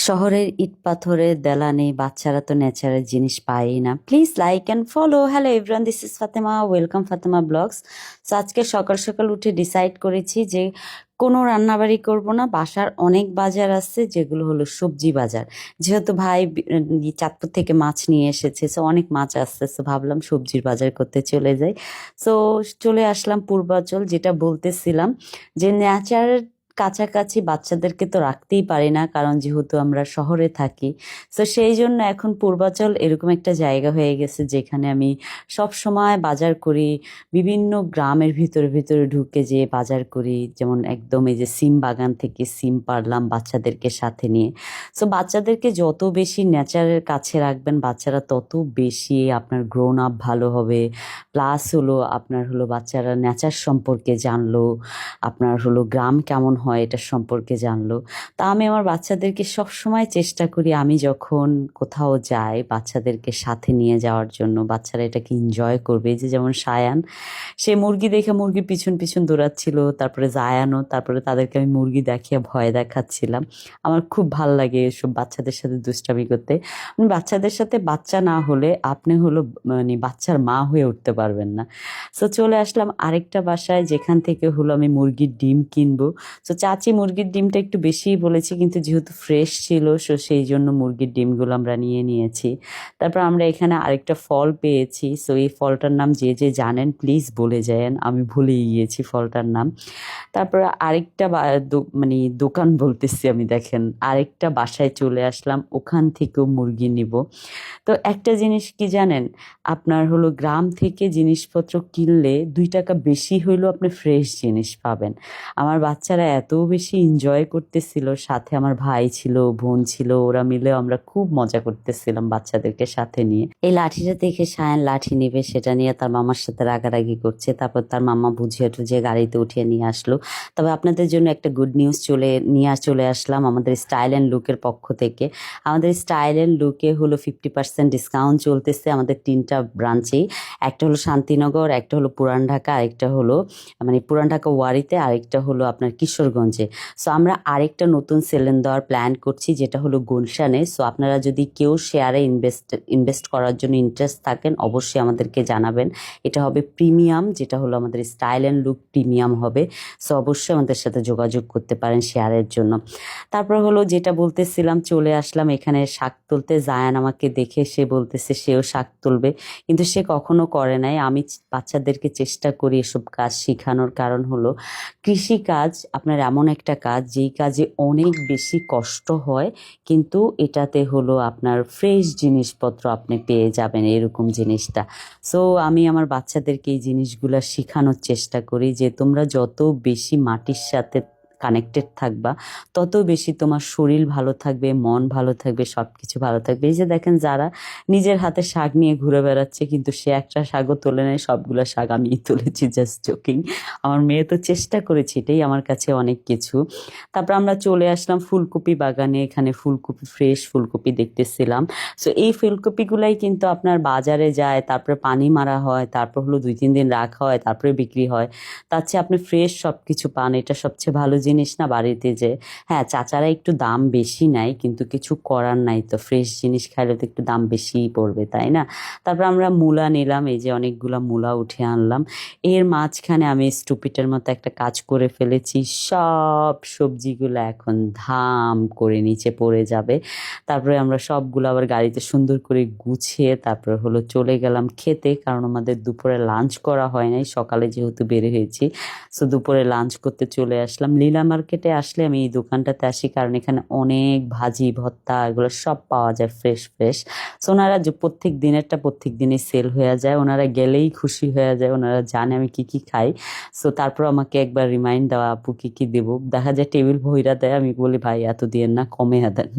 শহরের ইট পাথরের দেলানে বাচ্চারা তো ন্যাচারাল জিনিস পায়ই না। Please like and follow. Hello everyone, this is Fatema, welcome Fatema blogs. So আজকে সকাল সকাল উঠে ডিসাইড করেছি যে কোনো রান্নাবাড়ি করব না, বাসার অনেক বাজার আছে যেগুলো হলো সবজি বাজার। যেহেতু ভাই চাঁদপুর থেকে মাছ নিয়ে এসেছে, সো অনেক মাছ আসছে, সো ভাবলাম সবজির বাজার করতে চলে যাই। সো চলে আসলাম পূর্বাচল, যেটা বলতেছিলাম যে ন্যাচারাল কাছাকাছি বাচ্চাদেরকে তো রাখতেই পারি না, কারণ যেহেতু আমরা শহরে থাকি। তো সেই জন্য এখন পূর্বাচল এরকম একটা জায়গা হয়ে গেছে যেখানে আমি সব সময় বাজার করি। বিভিন্ন গ্রামের ভিতরে ভিতরে ঢুকে যেয়ে বাজার করি, যেমন একদম এই যে সিম বাগান থেকে সিম পারলাম বাচ্চাদেরকে সাথে নিয়ে। সো বাচ্চাদেরকে যত বেশি নেচারের কাছে রাখবেন, বাচ্চারা তত বেশি আপনার গ্রোন আপ ভালো হবে। প্লাস হলো আপনার হলো বাচ্চারা নেচার সম্পর্কে জানলো, আপনার হলো গ্রাম কেমন হয় এটা সম্পর্কে জানলো। তা আমি আমার বাচ্চাদেরকে সব সময় চেষ্টা করি, আমি যখন কোথাও যাই বাচ্চাদেরকে সাথে নিয়ে যাওয়ার জন্য, বাচ্চারা এটাকে এনজয় করবে। এই যে যেমন সায়ান, সে মুরগি দেখে মুরগির পিছন পিছন দৌড়াচ্ছিল, তারপরে জায়ানও, তারপরে তাদেরকে আমি মুরগি দেখিয়ে ভয় দেখাচ্ছিলাম। আমার খুব ভাল লাগে এসব বাচ্চাদের সাথে দুষ্টামি করতে। বাচ্চাদের সাথে বাচ্চা না হলে আপনি হলো মানে বাচ্চার মা হয়ে উঠতে পারবেন না। সো চলে আসলাম আরেকটা বাসায়, যেখান থেকে হলো আমি মুরগির ডিম কিনবো। সো চাচি মুরগির ডিমটা একটু বেশিই বলেছি, কিন্তু যেহেতু ফ্রেশ ছিল সো সেই জন্য মুরগির ডিমগুলো আমরা নিয়ে নিয়েছি। তারপর আমরা এখানে আরেকটা ফল পেয়েছি। সো এই ফলটার নাম যে যে জানেন প্লিজ বলে যায়েন, আমি ভুলেই গিয়েছি ফলটার নাম। তারপরে আরেকটা মানে দোকান বলতেছি আমি, দেখেন আরেকটা বাসায় চলে আসলাম, ওখান থেকেও মুরগি নিব। তো একটা জিনিস কি জানেন, আপনার হলো গ্রাম থেকে জিনিসপত্র কিনলে 2 টাকা বেশি হইলেও আপনি ফ্রেশ জিনিস পাবেন। আমার বাচ্চারা এত বেশি এনজয় করতেছিল, সাথে আমার ভাই ছিল, বোন ছিল, ওরা মিলে আমরা খুব মজা করতেছিলাম বাচ্চাদেরকে সাথে নিয়ে। এই লাঠিটা দেখে সায়ান লাঠি নিবে, সেটা নিয়ে তার মামার সাথে রাগারাগি করছে। তারপর তার মামা বুঝিয়ে টুঝিয়ে গাড়িতে উঠিয়ে নিয়ে আসলো। তবে আপনাদের জন্য একটা গুড নিউজ চলে আসলাম আমাদের স্টাইল অ্যান্ড লুকের পক্ষ থেকে। আমাদের স্টাইল অ্যান্ড লুকে হলো 50% ডিসকাউন্ট চলতেছে আমাদের 3টা ব্রাঞ্চেই। একটা হলো শান্তিনগর, একটা হলো পুরান ঢাকা, আরেকটা হলো মানে পুরান ঢাকা ওয়ারিতে, আরেকটা হলো আপনার কিশোরগঞ্জে। সো আমরা আরেকটা নতুন সেলেন দেওয়ার প্ল্যান করছি, যেটা হলো গুলশানে। সো আপনারা যদি কেউ শেয়ারে ইনভেস্ট করার জন্য ইন্টারেস্ট থাকেন অবশ্যই আমাদেরকে জানাবেন। এটা হবে প্রিমিয়াম, যেটা হলো আমাদের স্টাইল অ্যান্ড লুক প্রিমিয়াম হবে। সো অবশ্যই আমাদের সাথে যোগাযোগ করতে পারেন শেয়ারের জন্য। তারপর হলো যেটা বলতেছিলাম, চলে আসলাম এখানে শাক তুলতে। জায়ান আমাকে দেখে সে বলতেছে সেও শাক তুলবে, কিন্তু সে কখনো করে নাই। আমি বাচ্চাদেরকে চেষ্টা করি এসব কাজ শেখানোর, কারণ হলো কৃষি কাজ আপনার এমন একটা কাজ যেই কাজে অনেক বেশি কষ্ট হয়, কিন্তু এটাতে হলো আপনার ফ্রেশ জিনিসপত্র আপনি পেয়ে যাবেন, এরকম জিনিসটা। সো আমি আমার বাচ্চাদেরকে এই জিনিসগুলো শেখানোর চেষ্টা করি যে তোমরা যত বেশি মাটির সাথে কানেক্টেড থাকবা, তত বেশি তোমার শরীর ভালো থাকবে, মন ভালো থাকবে, সব কিছু ভালো থাকবে। এই যে দেখেন যারা নিজের হাতে শাক নিয়ে ঘুরে বেড়াচ্ছে, কিন্তু সে একটা শাকও তোলে নেয়, সবগুলো শাক আমিই তুলেছি, জাস্ট জোকিং। আমার মেয়ে তো চেষ্টা করেছে, এটাই আমার কাছে অনেক কিছু। তারপর আমরা চলে আসলাম ফুলকপি বাগানে, এখানে ফুলকপি, ফ্রেশ ফুলকপি দেখতেছিলাম। সো এই ফুলকপিগুলাই কিন্তু আপনার বাজারে যায়, তারপরে পানি মারা হয়, তারপর হলো 2-3 দিন রাখা হয়, তারপরে বিক্রি হয়। তার চেয়ে আপনি ফ্রেশ সব কিছু পান, এটা সবচেয়ে ভালো জিনিস না বাড়িতে। যে হ্যাঁ চাচারা একটু দাম বেশি নেয়, কিন্তু কিছু করার নাই, তো ফ্রেশ জিনিস খাইলে তো একটু দাম বেশিই পড়বে, তাই না? তারপর আমরা মূলা নিলাম, এই যে অনেকগুলা মূলা উঠে আনলাম। এর মাঝখানে আমি স্টুপিটের মতো একটা কাজ করে ফেলেছি, সব সবজিগুলো এখন ধাম করে নিচে পড়ে যাবে। তারপরে আমরা সবগুলো আবার গাড়িতে সুন্দর করে গুছিয়ে তারপরে হলো চলে গেলাম খেতে, কারণ আমাদের দুপুরে লাঞ্চ করা হয় নাই, সকালে যেহেতু বের হয়েছি। সো দুপুরে লাঞ্চ করতে চলে আসলাম। লীলা মার্কেটে আসলে আমি এই দোকানটাতে আসি, কারণ এখানে অনেক ভাজি ভর্তা এগুলো সব পাওয়া যায় ফ্রেশ ফ্রেশ। সো ওনারা যে প্রত্যেক দিনেরটা প্রত্যেক দিনই সেল হয়ে যায়, ওনারা গেলেই খুশি হয়ে যায়, ওনারা জানে আমি কি কি খাই। সো তারপর আমাকে একবার রিমাইন্ড দেওয়া, আপু কি কি দেবো, দেখা যায় টেবিল ভইরা দেয়, আমি বলি ভাই এত দিয়েন না, কমে দেন।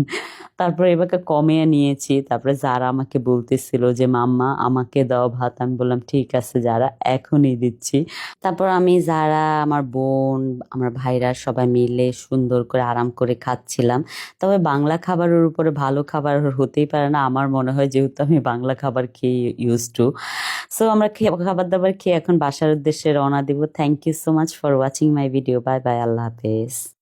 তারপরে এবারে কমিয়ে নিয়েছি। তারপরে যারা আমাকে বলতেছিল যে মাম্মা আমাকে দাও ভাত, আমি বললাম ঠিক আছে যারা, এখনই দিচ্ছি। তারপর আমি, যারা, আমার বোন, আমার ভাইরা সবাই মিলে সুন্দর করে আরাম করে খাচ্ছিলাম। তবে বাংলা খাবারের উপরে ভালো খাবার হতেই পারে না আমার মনে হয়, যেহেতু আমি বাংলা খাবার খেয়ে ইউজ টু। সো আমরা খাবার দাবার খেয়ে এখন বাসার উদ্দেশ্যে রওনা দিব। Thank you so much for watching my video. Bye bye, আল্লাহ হাফেজ।